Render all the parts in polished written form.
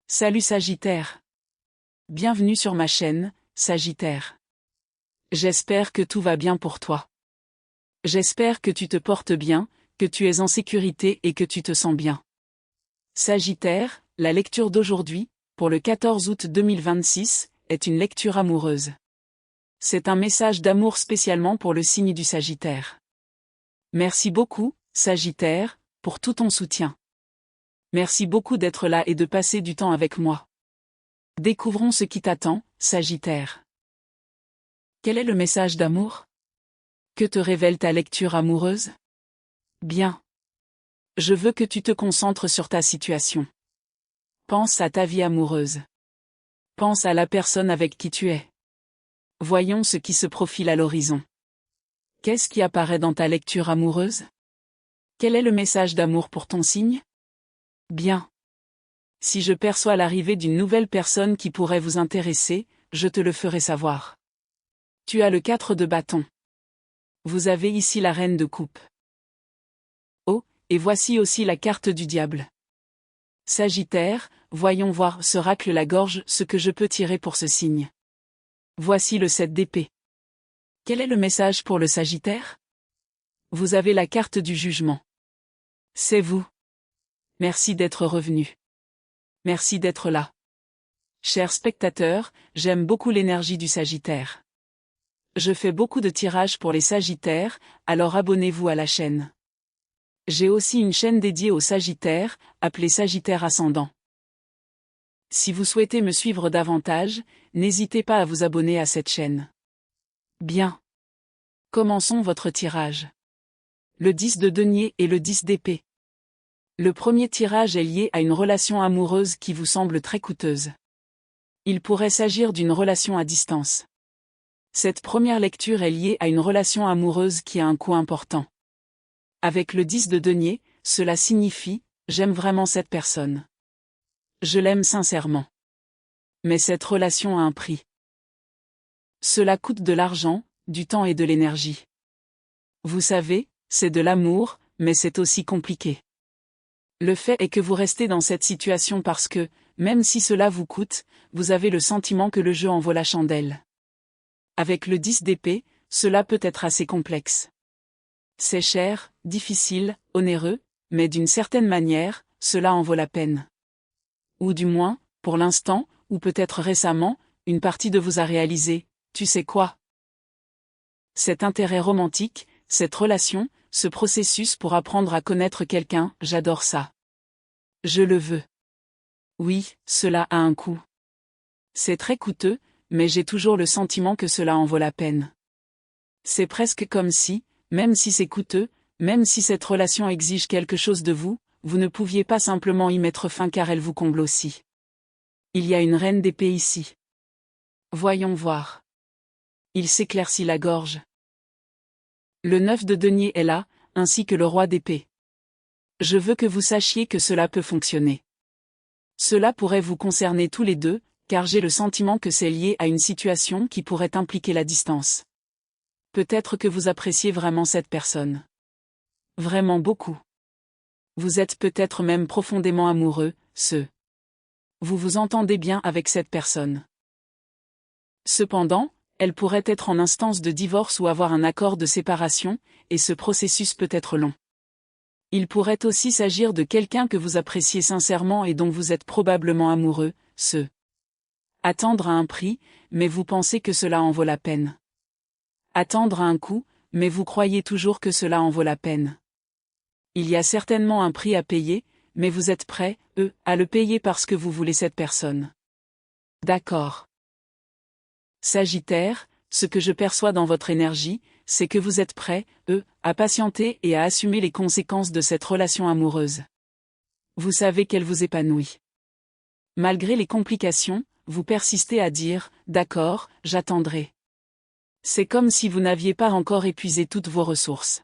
Salut Sagittaire. Bienvenue sur ma chaîne, Sagittaire. J'espère que tout va bien pour toi. J'espère que tu te portes bien, que tu es en sécurité et que tu te sens bien. Sagittaire, la lecture d'aujourd'hui, pour le 14 août 2026, est une lecture amoureuse. C'est un message d'amour spécialement pour le signe du Sagittaire. Merci beaucoup, Sagittaire, pour tout ton soutien. Merci beaucoup d'être là et de passer du temps avec moi. Découvrons ce qui t'attend, Sagittaire. Quel est le message d'amour? Que te révèle ta lecture amoureuse? Bien. Je veux que tu te concentres sur ta situation. Pense à ta vie amoureuse. Pense à la personne avec qui tu es. Voyons ce qui se profile à l'horizon. Qu'est-ce qui apparaît dans ta lecture amoureuse? Quel est le message d'amour pour ton signe? Bien. Si je perçois l'arrivée d'une nouvelle personne qui pourrait vous intéresser, je te le ferai savoir. Tu as le 4 de bâton. Vous avez ici la reine de coupe. Oh, et voici aussi la carte du diable. Sagittaire, voyons voir, se racle la gorge, ce que je peux tirer pour ce signe. Voici le 7 d'épée. Quel est le message pour le Sagittaire? Vous avez la carte du jugement. C'est vous. Merci d'être revenu. Merci d'être là. Chers spectateurs, j'aime beaucoup l'énergie du Sagittaire. Je fais beaucoup de tirages pour les Sagittaires, alors abonnez-vous à la chaîne. J'ai aussi une chaîne dédiée aux Sagittaires, appelée Sagittaire Ascendant. Si vous souhaitez me suivre davantage, n'hésitez pas à vous abonner à cette chaîne. Bien. Commençons votre tirage. Le 10 de denier et le 10 d'épée. Le premier tirage est lié à une relation amoureuse qui vous semble très coûteuse. Il pourrait s'agir d'une relation à distance. Cette première lecture est liée à une relation amoureuse qui a un coût important. Avec le 10 de denier, cela signifie « j'aime vraiment cette personne. Je l'aime sincèrement. Mais cette relation a un prix. Cela coûte de l'argent, du temps et de l'énergie. Vous savez, c'est de l'amour, mais c'est aussi compliqué. Le fait est que vous restez dans cette situation parce que, même si cela vous coûte, vous avez le sentiment que le jeu en vaut la chandelle. Avec le 10 d'épée, cela peut être assez complexe. C'est cher, difficile, onéreux, mais d'une certaine manière, cela en vaut la peine. Ou du moins, pour l'instant, ou peut-être récemment, une partie de vous a réalisé, tu sais quoi? Cet intérêt romantique, cette relation, ce processus pour apprendre à connaître quelqu'un, j'adore ça. Je le veux. Oui, cela a un coût. C'est très coûteux, mais j'ai toujours le sentiment que cela en vaut la peine. C'est presque comme si, même si c'est coûteux, même si cette relation exige quelque chose de vous, vous ne pouviez pas simplement y mettre fin car elle vous comble aussi. Il y a une reine d'épée ici. Voyons voir. Il s'éclaircit la gorge. Le 9 de denier est là, ainsi que le roi d'épée. Je veux que vous sachiez que cela peut fonctionner. Cela pourrait vous concerner tous les deux, car j'ai le sentiment que c'est lié à une situation qui pourrait impliquer la distance. Peut-être que vous appréciez vraiment cette personne. Vraiment beaucoup. Vous êtes peut-être même profondément amoureux, Vous vous entendez bien avec cette personne. Cependant, elle pourrait être en instance de divorce ou avoir un accord de séparation, et ce processus peut être long. Il pourrait aussi s'agir de quelqu'un que vous appréciez sincèrement et dont vous êtes probablement amoureux, Attendre à un prix, mais vous pensez que cela en vaut la peine. Attendre à un coût, mais vous croyez toujours que cela en vaut la peine. Il y a certainement un prix à payer, mais vous êtes prêt, à le payer parce que vous voulez cette personne. D'accord. Sagittaire, ce que je perçois dans votre énergie, c'est que vous êtes prêt, à patienter et à assumer les conséquences de cette relation amoureuse. Vous savez qu'elle vous épanouit. Malgré les complications, vous persistez à dire « D'accord, j'attendrai ». C'est comme si vous n'aviez pas encore épuisé toutes vos ressources.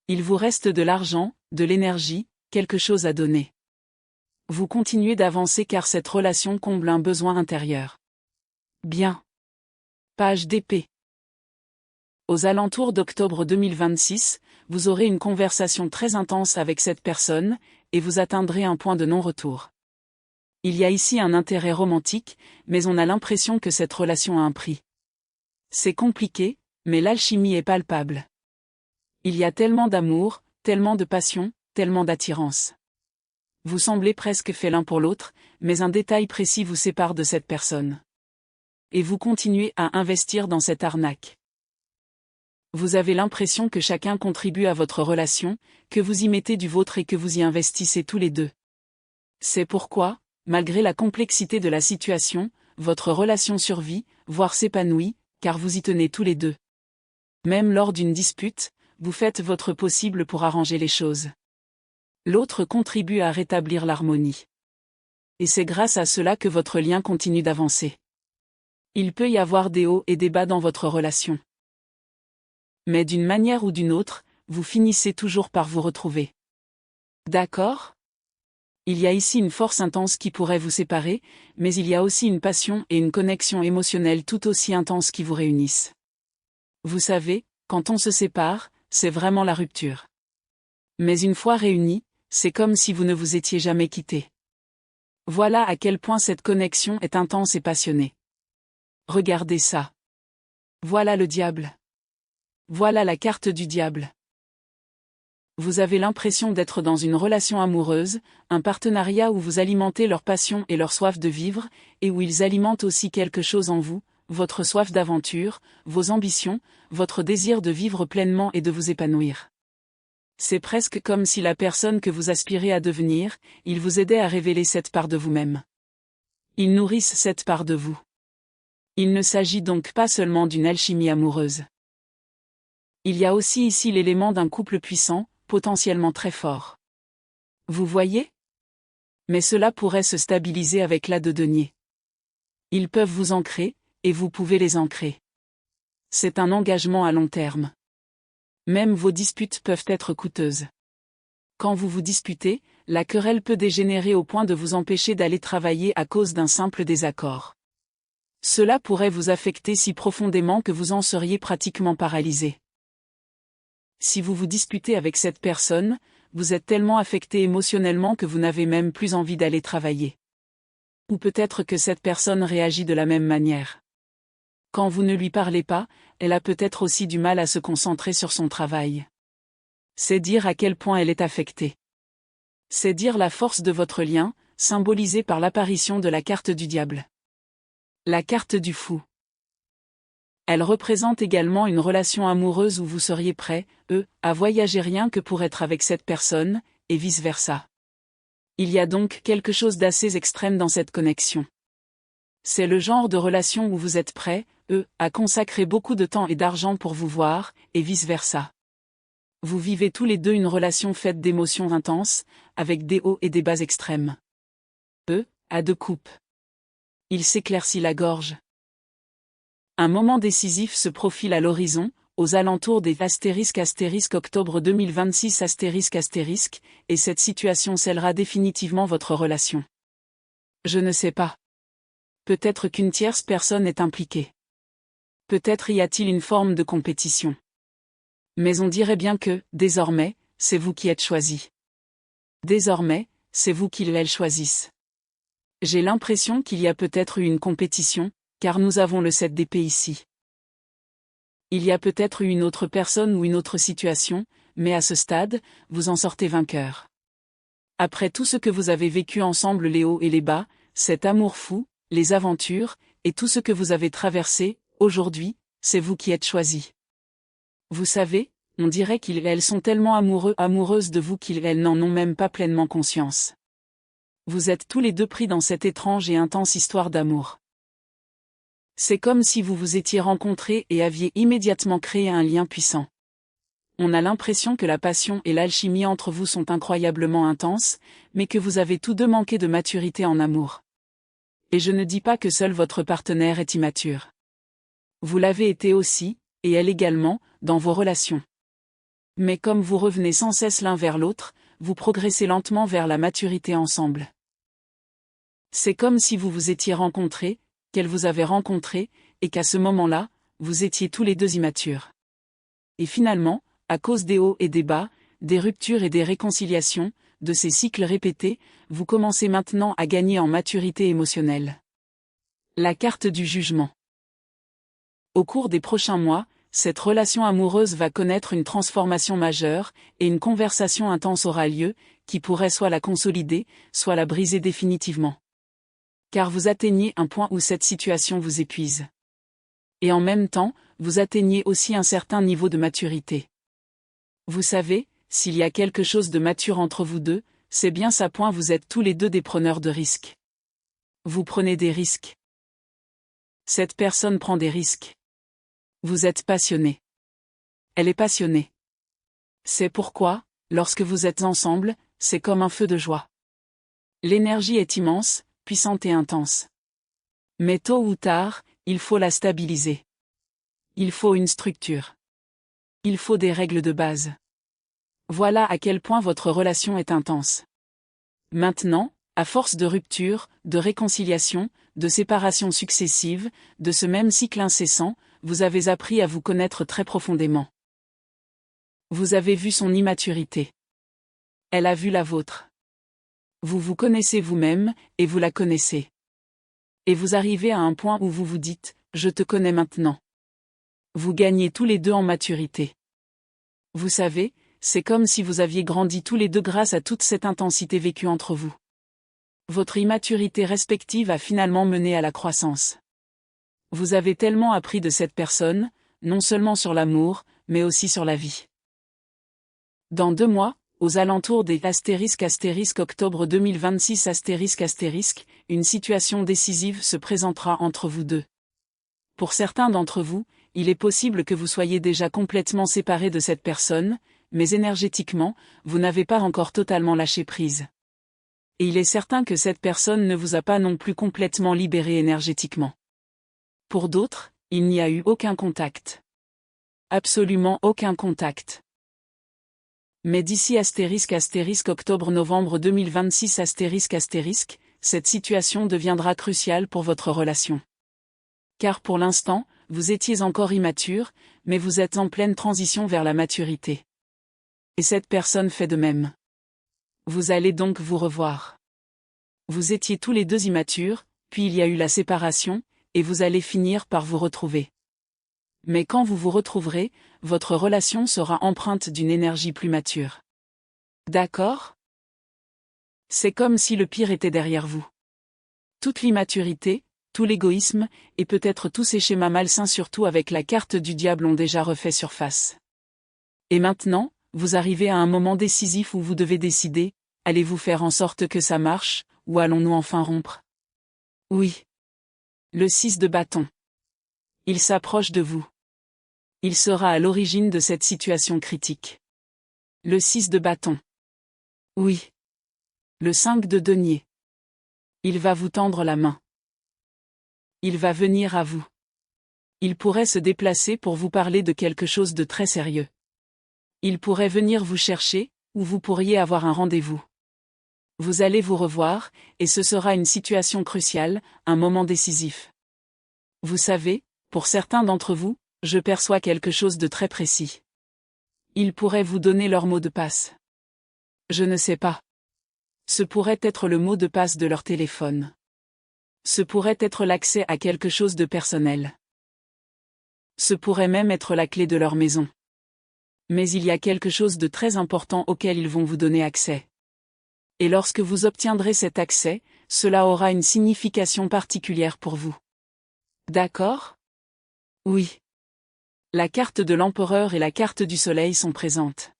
Il vous reste de l'argent, de l'énergie, quelque chose à donner. Vous continuez d'avancer car cette relation comble un besoin intérieur. Bien. Page d'épée. Aux alentours d'octobre 2026, vous aurez une conversation très intense avec cette personne, et vous atteindrez un point de non-retour. Il y a ici un intérêt romantique, mais on a l'impression que cette relation a un prix. C'est compliqué, mais l'alchimie est palpable. Il y a tellement d'amour, tellement de passion, tellement d'attirance. Vous semblez presque faits l'un pour l'autre, mais un détail précis vous sépare de cette personne. Et vous continuez à investir dans cette arnaque. Vous avez l'impression que chacun contribue à votre relation, que vous y mettez du vôtre et que vous y investissez tous les deux. C'est pourquoi, malgré la complexité de la situation, votre relation survit, voire s'épanouit, car vous y tenez tous les deux. Même lors d'une dispute, vous faites votre possible pour arranger les choses. L'autre contribue à rétablir l'harmonie. Et c'est grâce à cela que votre lien continue d'avancer. Il peut y avoir des hauts et des bas dans votre relation. Mais d'une manière ou d'une autre, vous finissez toujours par vous retrouver. D'accord ? Il y a ici une force intense qui pourrait vous séparer, mais il y a aussi une passion et une connexion émotionnelle tout aussi intense qui vous réunissent. Vous savez, quand on se sépare, c'est vraiment la rupture. Mais une fois réunis, c'est comme si vous ne vous étiez jamais quittés. Voilà à quel point cette connexion est intense et passionnée. Regardez ça. Voilà le diable. Voilà la carte du diable. Vous avez l'impression d'être dans une relation amoureuse, un partenariat où vous alimentez leur passion et leur soif de vivre, et où ils alimentent aussi quelque chose en vous, votre soif d'aventure, vos ambitions, votre désir de vivre pleinement et de vous épanouir. C'est presque comme si la personne que vous aspirez à devenir, ils vous aidaient à révéler cette part de vous-même. Ils nourrissent cette part de vous. Il ne s'agit donc pas seulement d'une alchimie amoureuse. Il y a aussi ici l'élément d'un couple puissant, potentiellement très fort. Vous voyez ? Mais cela pourrait se stabiliser avec l'as de denier. Ils peuvent vous ancrer, et vous pouvez les ancrer. C'est un engagement à long terme. Même vos disputes peuvent être coûteuses. Quand vous vous disputez, la querelle peut dégénérer au point de vous empêcher d'aller travailler à cause d'un simple désaccord. Cela pourrait vous affecter si profondément que vous en seriez pratiquement paralysé. Si vous vous disputez avec cette personne, vous êtes tellement affecté émotionnellement que vous n'avez même plus envie d'aller travailler. Ou peut-être que cette personne réagit de la même manière. Quand vous ne lui parlez pas, elle a peut-être aussi du mal à se concentrer sur son travail. C'est dire à quel point elle est affectée. C'est dire la force de votre lien, symbolisée par l'apparition de la carte du diable. La carte du fou. Elle représente également une relation amoureuse où vous seriez prêt, à voyager rien que pour être avec cette personne, et vice-versa. Il y a donc quelque chose d'assez extrême dans cette connexion. C'est le genre de relation où vous êtes prêt, à consacrer beaucoup de temps et d'argent pour vous voir, et vice-versa. Vous vivez tous les deux une relation faite d'émotions intenses, avec des hauts et des bas extrêmes. À deux coupes. Il s'éclaircit la gorge. Un moment décisif se profile à l'horizon, aux alentours des ** octobre 2026 ***, et cette situation scellera définitivement votre relation. Je ne sais pas. Peut-être qu'une tierce personne est impliquée. Peut-être y a-t-il une forme de compétition. Mais on dirait bien que, désormais, c'est vous qui êtes choisi. Désormais, c'est vous qui les choisissent. J'ai l'impression qu'il y a peut-être eu une compétition, car nous avons le 7 d'épée ici. Il y a peut-être eu une autre personne ou une autre situation, mais à ce stade, vous en sortez vainqueur. Après tout ce que vous avez vécu ensemble, les hauts et les bas, cet amour fou, les aventures, et tout ce que vous avez traversé, aujourd'hui, c'est vous qui êtes choisi. Vous savez, on dirait qu'ils sont tellement amoureuses de vous qu'ils n'en ont même pas pleinement conscience. Vous êtes tous les deux pris dans cette étrange et intense histoire d'amour. C'est comme si vous vous étiez rencontrés et aviez immédiatement créé un lien puissant. On a l'impression que la passion et l'alchimie entre vous sont incroyablement intenses, mais que vous avez tous deux manqué de maturité en amour. Et je ne dis pas que seul votre partenaire est immature. Vous l'avez été aussi, et elle également, dans vos relations. Mais comme vous revenez sans cesse l'un vers l'autre, vous progressez lentement vers la maturité ensemble. C'est comme si vous vous étiez rencontrés, qu'elle vous avait rencontré, et qu'à ce moment-là, vous étiez tous les deux immatures. Et finalement, à cause des hauts et des bas, des ruptures et des réconciliations, de ces cycles répétés, vous commencez maintenant à gagner en maturité émotionnelle. La carte du jugement. Au cours des prochains mois, cette relation amoureuse va connaître une transformation majeure, et une conversation intense aura lieu, qui pourrait soit la consolider, soit la briser définitivement. Car vous atteignez un point où cette situation vous épuise. Et en même temps, vous atteignez aussi un certain niveau de maturité. Vous savez, s'il y a quelque chose de mature entre vous deux, c'est bien ça. Vous êtes tous les deux des preneurs de risques. Vous prenez des risques. Cette personne prend des risques. Vous êtes passionné. Elle est passionnée. C'est pourquoi, lorsque vous êtes ensemble, c'est comme un feu de joie. L'énergie est immense, puissante et intense. Mais tôt ou tard, il faut la stabiliser. Il faut une structure. Il faut des règles de base. Voilà à quel point votre relation est intense. Maintenant, à force de ruptures, de réconciliations, de séparations successives, de ce même cycle incessant, vous avez appris à vous connaître très profondément. Vous avez vu son immaturité. Elle a vu la vôtre. Vous vous connaissez vous-même, et vous la connaissez. Et vous arrivez à un point où vous vous dites, je te connais maintenant. Vous gagnez tous les deux en maturité. Vous savez, c'est comme si vous aviez grandi tous les deux grâce à toute cette intensité vécue entre vous. Votre immaturité respective a finalement mené à la croissance. Vous avez tellement appris de cette personne, non seulement sur l'amour, mais aussi sur la vie. Dans 2 mois, aux alentours des octobre 2026 une situation décisive se présentera entre vous deux. Pour certains d'entre vous, il est possible que vous soyez déjà complètement séparés de cette personne, mais énergétiquement, vous n'avez pas encore totalement lâché prise. Et il est certain que cette personne ne vous a pas non plus complètement libéré énergétiquement. Pour d'autres, il n'y a eu aucun contact. Absolument aucun contact. Mais d'ici octobre-novembre 2026 cette situation deviendra cruciale pour votre relation. Car pour l'instant, vous étiez encore immature, mais vous êtes en pleine transition vers la maturité. Et cette personne fait de même. Vous allez donc vous revoir. Vous étiez tous les deux immatures, puis il y a eu la séparation, et vous allez finir par vous retrouver. Mais quand vous vous retrouverez, votre relation sera empreinte d'une énergie plus mature. D'accord ? C'est comme si le pire était derrière vous. Toute l'immaturité, tout l'égoïsme, et peut-être tous ces schémas malsains surtout avec la carte du diable ont déjà refait surface. Et maintenant, vous arrivez à un moment décisif où vous devez décider, allez-vous faire en sorte que ça marche, ou allons-nous enfin rompre ? Oui. Le 6 de bâton. Il s'approche de vous. Il sera à l'origine de cette situation critique. Le 6 de bâton. Oui. Le 5 de denier. Il va vous tendre la main. Il va venir à vous. Il pourrait se déplacer pour vous parler de quelque chose de très sérieux. Il pourrait venir vous chercher, ou vous pourriez avoir un rendez-vous. Vous allez vous revoir, et ce sera une situation cruciale, un moment décisif. Vous savez, pour certains d'entre vous, je perçois quelque chose de très précis. Ils pourraient vous donner leur mot de passe. Je ne sais pas. Ce pourrait être le mot de passe de leur téléphone. Ce pourrait être l'accès à quelque chose de personnel. Ce pourrait même être la clé de leur maison. Mais il y a quelque chose de très important auquel ils vont vous donner accès. Et lorsque vous obtiendrez cet accès, cela aura une signification particulière pour vous. D'accord ? Oui. La carte de l'empereur et la carte du soleil sont présentes.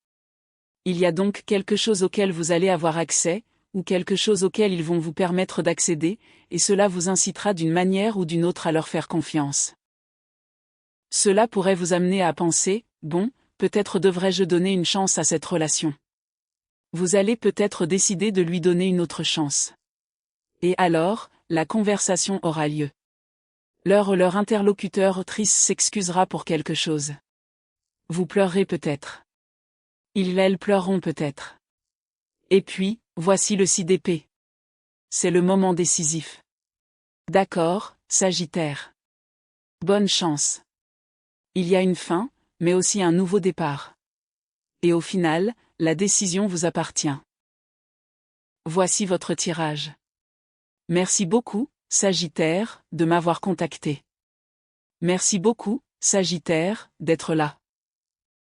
Il y a donc quelque chose auquel vous allez avoir accès, ou quelque chose auquel ils vont vous permettre d'accéder, et cela vous incitera d'une manière ou d'une autre à leur faire confiance. Cela pourrait vous amener à penser, bon, peut-être devrais-je donner une chance à cette relation. Vous allez peut-être décider de lui donner une autre chance. Et alors, la conversation aura lieu. Leur interlocuteur autrice s'excusera pour quelque chose. Vous pleurerez peut-être. Elles pleureront peut-être. Et puis, voici le 6 d'épée. C'est le moment décisif. D'accord, Sagittaire. Bonne chance. Il y a une fin, mais aussi un nouveau départ. Et au final, la décision vous appartient. Voici votre tirage. Merci beaucoup, Sagittaire, de m'avoir contacté. Merci beaucoup, Sagittaire, d'être là.